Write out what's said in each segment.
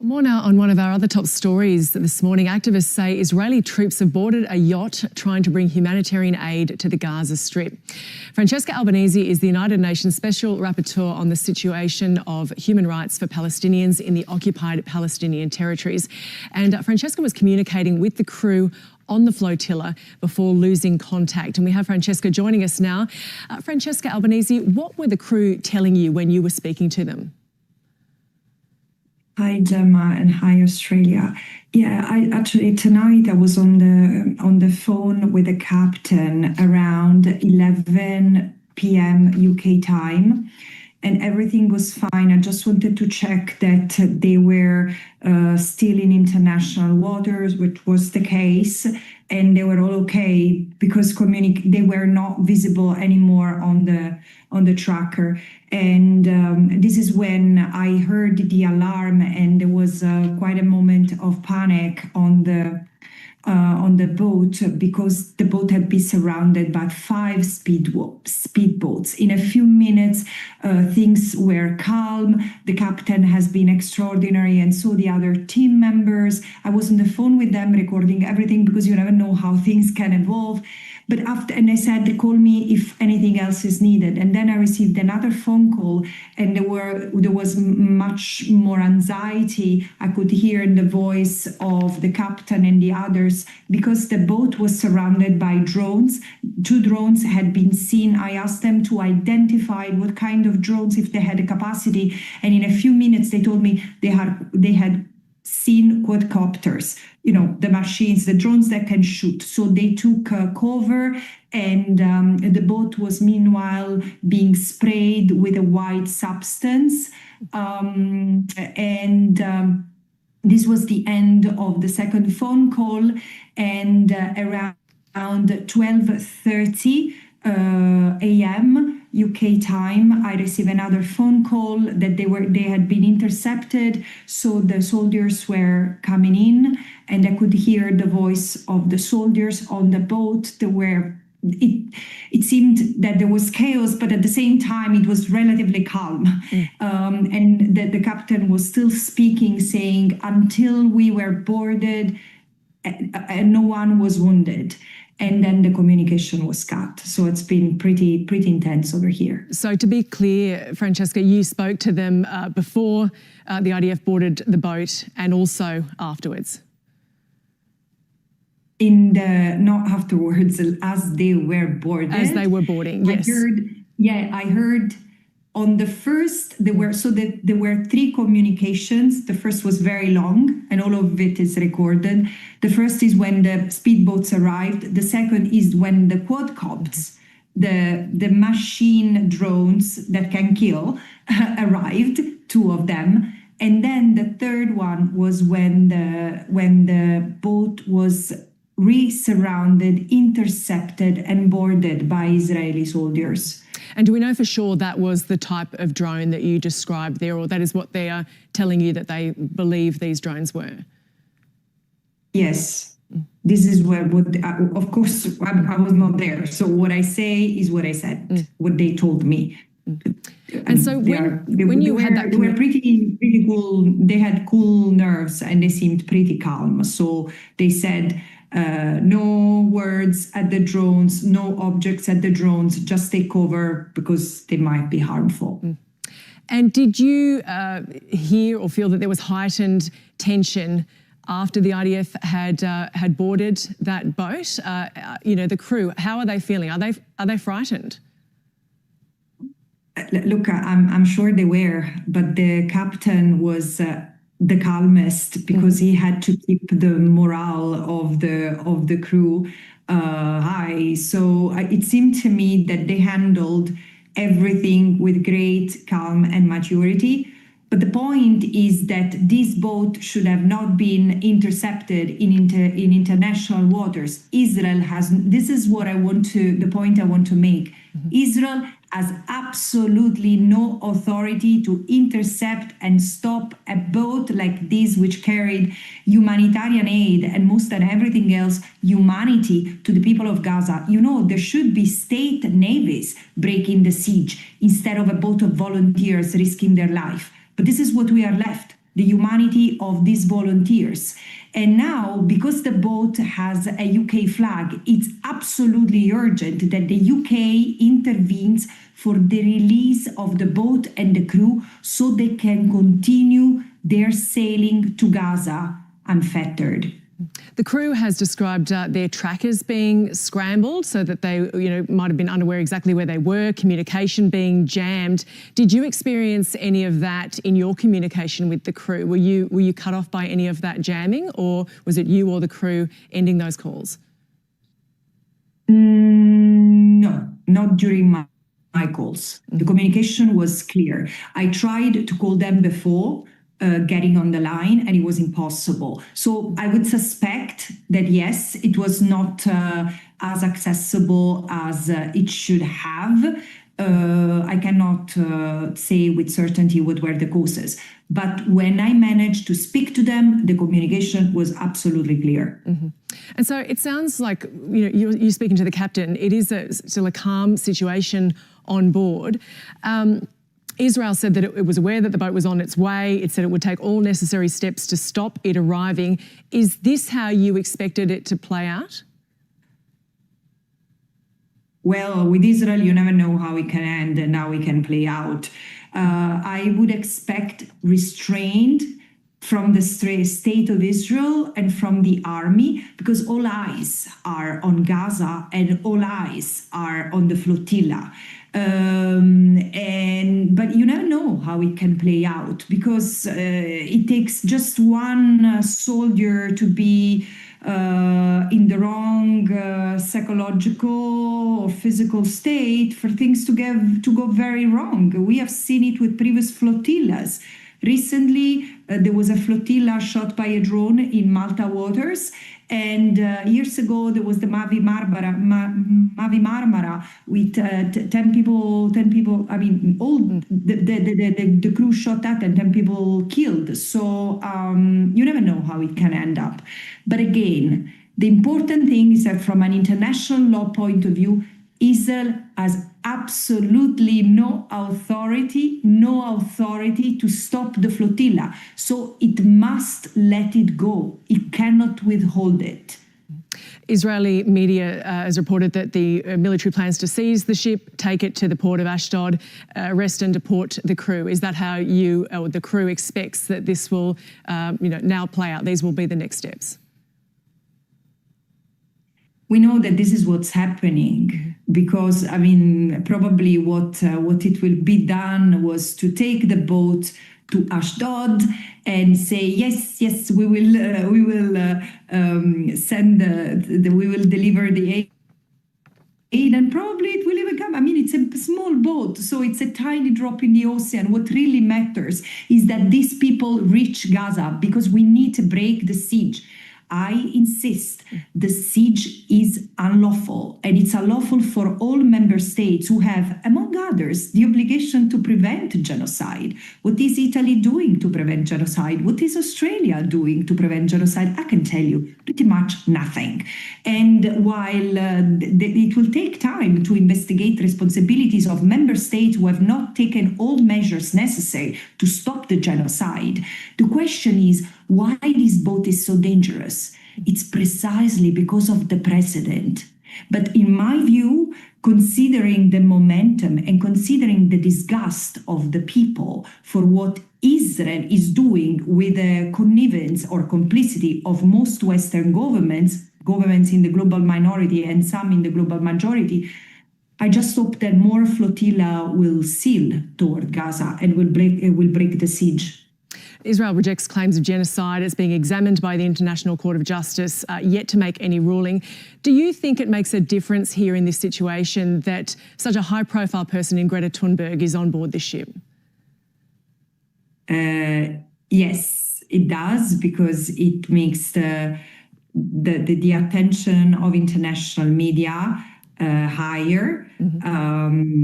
More now on one of our other top stories this morning. Activists say Israeli troops have boarded a yacht trying to bring humanitarian aid to the Gaza Strip. Francesca Albanese is the United Nations Special Rapporteur on the situation of human rights for Palestinians in the occupied Palestinian territories. And Francesca was communicating with the crew on the flotilla before losing contact. And we have Francesca joining us now. Francesca Albanese, what were the crew telling you when you were speaking to them? Hi, Gemma, and hi, Australia. Yeah, tonight I was on the phone with the captain around 11 p.m. UK time, and everything was fine. I just wanted to check that they were still in international waters, which was the case, and they were all okay because they were not visible anymore on the tracker. And this is when I heard the alarm, and there was quite a moment of panic on the boat because the boat had been surrounded by 5 speedboats. In a few minutes, things were calm. The captain has been extraordinary, and so the other team members. I was on the phone with them recording everything because you never know how things can evolve. But and they said, call me if anything else is needed. And then I received another phone call, and there was much more anxiety. I could hear in the voice of the captain and the others because the boat was surrounded by drones. 2 drones had been seen. I asked them to identify what kind of drones, if they had a capacity. And in a few minutes, they told me they had seen quadcopters, the machines, the drones that can shoot. So they took cover, and the boat was meanwhile being sprayed with a white substance. This was the end of the second phone call, and around 12:30 a.m. UK time, I received another phone call that they had been intercepted. So the soldiers were coming in, and I could hear the voice of the soldiers on the boat. It seemed that there was chaos, but at the same time, it was relatively calm. And the captain was still speaking, saying, until we were boarded, no one was wounded. And then the communication was cut. So it's been pretty intense over here. So to be clear, Francesca, you spoke to them before the IDF boarded the boat and also afterwards? Not afterwards, as they were boarded. As they were boarding, yes. I heard on the first, there were 3 communications. The first was very long, and all of it is recorded. The first is when the speedboats arrived. The second is when the quadcopters, the machine drones that can kill, arrived, 2 of them. And then the third one was when the boat was re-surrounded, intercepted, and boarded by Israeli soldiers. And do we know for sure that was the type of drone that you described there, or that is what they are telling you that they believe these drones were? Yes. This is of course, I was not there. So what I say is what I said, what they told me. And so they were pretty cool. They had cool nerves, and they seemed pretty calm. So they said, no words at the drones, no objects at the drones, just take cover because they might be harmful. And did you hear or feel that there was heightened tension after the IDF had boarded that boat? The crew, how are they feeling? Are they frightened? Look, I'm sure they were, but the captain was the calmest because he had to keep the morale of the crew high. So it seemed to me that they handled everything with great calm and maturity. But the point is that this boat should have not been intercepted in international waters. Israel has, this is the point I want to make. Israel has absolutely no authority to intercept and stop a boat like this, which carried humanitarian aid and most than everything else, humanity to the people of Gaza. There should be state navies breaking the siege instead of a boat of volunteers risking their life. But this is what we are left. the humanity of these volunteers. And now, because the boat has a UK flag, it's absolutely urgent that the UK intervenes for the release of the boat and the crew so they can continue their sailing to Gaza unfettered. The crew has described their trackers being scrambled so that they, might have been unaware exactly where they were, communication being jammed. Did you experience any of that in your communication with the crew? Were you cut off by any of that jamming, or was it you or the crew ending those calls? No, not during my calls. The communication was clear. I tried to call them before getting on the line, and it was impossible. So I would suspect that, yes, it was not as accessible as it should have. I cannot say with certainty what were the causes. But when I managed to speak to them, the communication was absolutely clear. Mm-hmm. And so it sounds like, you're speaking to the captain. It is still a calm situation on board. Israel said that it was aware that the boat was on its way. It said it would take all necessary steps to stop it arriving. Is this how you expected it to play out? Well, with Israel, you never know how it can end and how it can play out. I would expect restraint from the state of Israel and from the army, because all eyes are on Gaza and all eyes are on the flotilla. But you never know how it can play out, because it takes just one soldier to be in the wrong psychological or physical state for things to go very wrong. We have seen it with previous flotillas. Recently, there was a flotilla shot by a drone in Malta waters, and years ago there was the Mavi Marmara with 10 people. I mean, all the crew shot at and 10 people killed. So you never know how it can end up. But again, the important thing is that from an international law point of view, Israel has absolutely no authority to stop the flotilla. So it must let it go. It cannot withhold it. Israeli media has reported that the military plans to seize the ship, take it to the port of Ashdod, arrest and deport the crew. Is that how you or the crew expects that this will now play out? These will be the next steps? We know that this is what's happening, because, I mean, probably what it will be done was to take the boat to Ashdod and say, yes, we will deliver the aid, and probably it will even come. I mean, it's a small boat, so it's a tiny drop in the ocean. What really matters is that these people reach Gaza, because we need to break the siege. I insist, the siege is unlawful, and it's unlawful for all member states who have, among others, the obligation to prevent genocide. What is Italy doing to prevent genocide? What is Australia doing to prevent genocide? I can tell you, pretty much nothing. And while it will take time to investigate responsibilities of member states who have not taken all measures necessary to stop the genocide, the question is, why this boat is so dangerous? It's precisely because of the precedent. But in my view, considering the momentum and considering the disgust of the people for what Israel is doing with the connivance or complicity of most Western governments in the global minority and some in the global majority, I just hope that more flotilla will sail toward Gaza and will break the siege. Israel rejects claims of genocide. It's being examined by the International Court of Justice, yet to make any ruling. Do you think it makes a difference here in this situation that such a high-profile person in Greta Thunberg is on board the ship? Yes, it does, because it makes the attention of international media higher,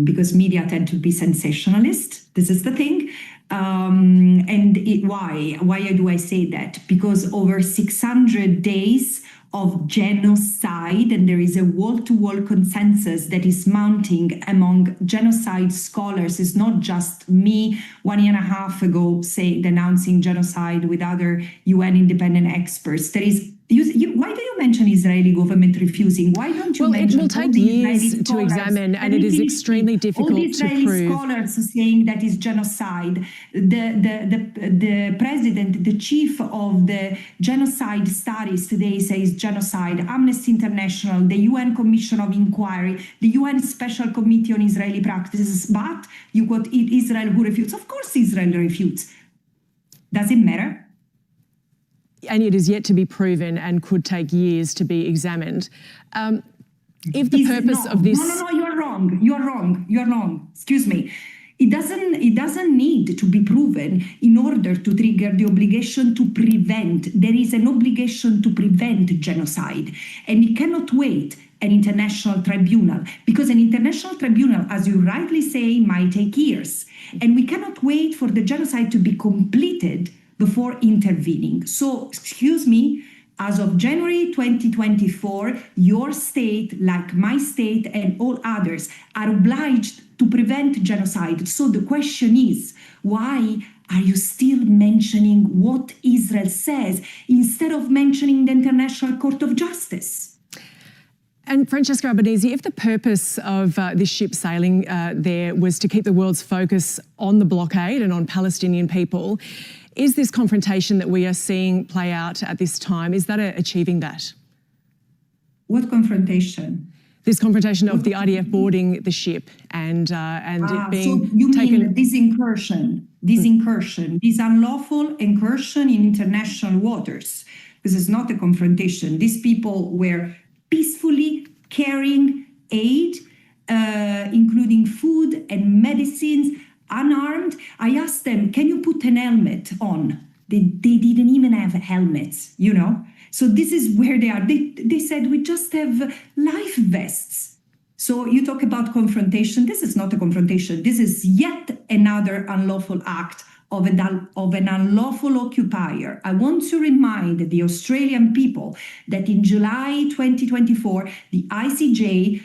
because media tend to be sensationalist. This is the thing. Why do I say that? Because over 600 days of genocide, and there is a wall-to-wall consensus that is mounting among genocide scholars. It's not just me 1.5 years ago denouncing genocide with other UN independent experts. There is why do you mention Israeli government refusing? Why don't you mention? Well, it will take years to examine, and it is extremely difficult to prove. All the Israeli scholars saying that is genocide. The president, the chief of the genocide studies today says genocide. Amnesty International, the UN Commission of Inquiry, the UN Special Committee on Israeli Practices. But you got Israel who refutes. Of course, Israel refutes. Does it matter? And it is yet to be proven and could take years to be examined. If the purpose of this... No, you're wrong. You're wrong. Excuse me. It doesn't need to be proven in order to trigger the obligation to prevent. There is an obligation to prevent genocide, and it cannot wait an international tribunal, because an international tribunal, as you rightly say, might take years, and we cannot wait for the genocide to be completed before intervening. So, excuse me, as of January 2024, your state, like my state and all others, are obliged to prevent genocide. So the question is, why are you still mentioning what Israel says instead of mentioning the International Court of Justice? And Francesca Albanese, if the purpose of this ship sailing there was to keep the world's focus on the blockade and on Palestinian people, is this confrontation that we are seeing play out at this time, is that achieving that? What confrontation? This confrontation of the IDF boarding the ship and it being so you taken... mean this incursion, this unlawful incursion in international waters. This is not a confrontation. These people were peacefully carrying aid, including food and medicines, unarmed. I asked them, can you put an helmet on? They didn't even have helmets, you know? So this is where they are. They said, we just have life vests. So you talk about confrontation. This is not a confrontation. This is yet another unlawful act of an unlawful occupier. I want to remind the Australian people that in July 2024, the ICJ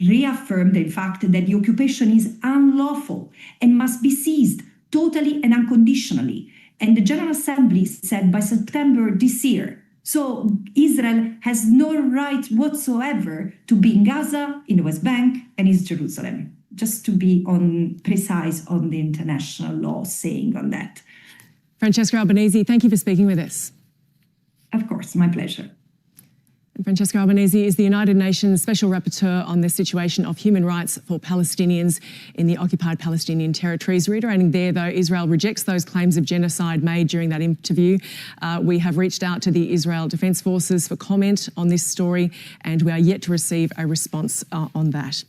reaffirmed, in fact, that the occupation is unlawful and must be ceased totally and unconditionally. And the General Assembly said by September this year. So Israel has no right whatsoever to be in Gaza, in the West Bank, and East Jerusalem. Just to be precise on the international law saying on that. Francesca Albanese, thank you for speaking with us. Of course, my pleasure. Francesca Albanese is the United Nations Special Rapporteur on the situation of human rights for Palestinians in the occupied Palestinian territories. Reiterating there, though, Israel rejects those claims of genocide made during that interview. We have reached out to the Israel Defence Forces for comment on this story, and we are yet to receive a response on that.